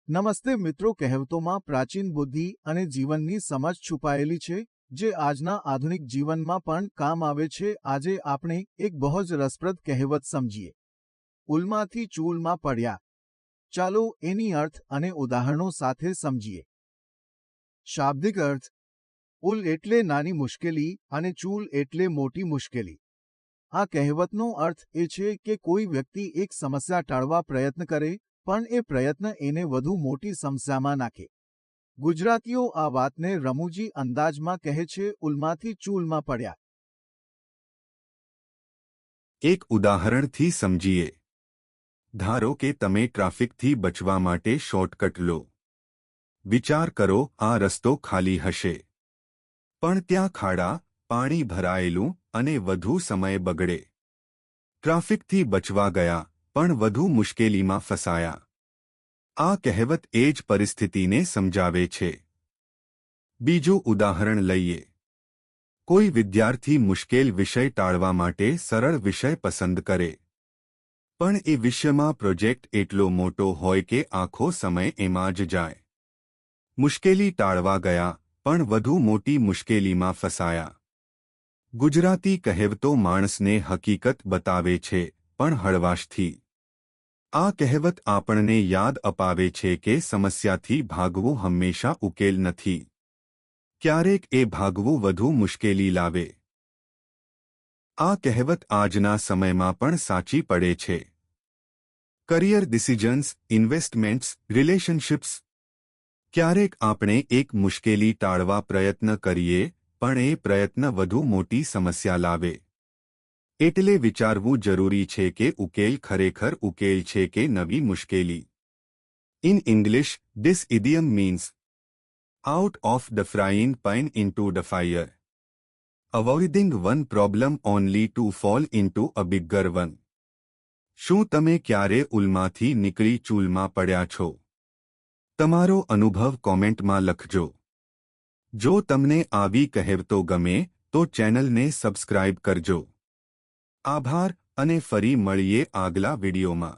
નમસ્તે મિત્રો, કહેવતોમાં પ્રાચીન બુદ્ધિ અને જીવનની સમજ છુપાયેલી છે, જે આજના આધુનિક જીવનમાં પણ કામ આવે છે. આજે આપણે એક બહુ જ રસપ્રદ કહેવત સમજીએ. ઉલમાંથી ચૂલમાં પડ્યા. ચાલો એની અર્થ અને ઉદાહરણો સાથે સમજીએ. શાબ્દિક અર્થ: ઉલ એટલે નાની મુશ્કેલી અને ચૂલ એટલે મોટી મુશ્કેલી. આ કહેવતનો અર્થ એ છે કે કોઈ વ્યક્તિ એક સમસ્યા ટાળવા પ્રયત્ન કરે, પણ એ પ્રયત્ન એને વધુ મોટી સમસ્યામાં નાખે. ગુજરાતીઓ આ વાતને રમૂજી અંદાજમાં કહે છે, ઉલમાંથી ચૂલમાં પડ્યા. એક ઉદાહરણથી સમજીએ. ધારો કે તમે ટ્રાફિકથી બચવા માટે શોર્ટકટ લો. વિચાર કરો, આ રસ્તો ખાલી હશે. પણ ત્યાં ખાડા, પાણી ભરાયેલું અને વધુ સમય બગડે. ટ્રાફિકથી બચવા ગયા, પણ વધુ મુશ્કેલીમાં ફસાયા. આ કહેવત એ જ પરિસ્થિતિને સમજાવે છે. બીજું ઉદાહરણ લઈએ. કોઈ વિદ્યાર્થી મુશ્કેલ વિષય ટાળવા માટે સરળ વિષય પસંદ કરે. પણ એ વિષયમાં પ્રોજેક્ટ એટલો મોટો હોય કે આખો સમય એમાં જ જાય. મુશ્કેલી ટાળવા ગયા, પણ વધુ મોટી મુશ્કેલીમાં ફસાયા. ગુજરાતી કહેવતો માણસને હકીકત બતાવે છે, પણ હળવાશથી. આ કહેવત આપણને યાદ અપાવે છે કે સમસ્યાથી ભાગવું હંમેશા ઉકેલ નથી. ક્યારેક એ ભાગવું વધુ મુશ્કેલી લાવે. આ કહેવત આજના સમયમાં પણ સાચી પડે છે. Career decisions, investments, relationships. ક્યારેક આપણે એક મુશ્કેલી ટાળવા પ્રયત્ન કરીએ, પણ એ પ્રયત્ન વધુ મોટી સમસ્યા લાવે. એટલે વિચારવું જરૂરી છે કે ઉકેલ ખરેખર ઉકેલ છે કે નવી મુશ્કેલી. In English, this idiom means out of the frying pan into the fire. Avoiding one problem only to fall into a bigger one. શું તમે ક્યારે ઉલમાંથી નીકળી ચૂલમાં પડ્યા છો? તમારો અનુભવ કોમેન્ટમાં લખજો. જો તમને આવી કહેવતો ગમે તો ચેનલને સબસ્ક્રાઇબ કરજો. આભાર અને ફરી મળીએ આગલા વિડીયોમાં.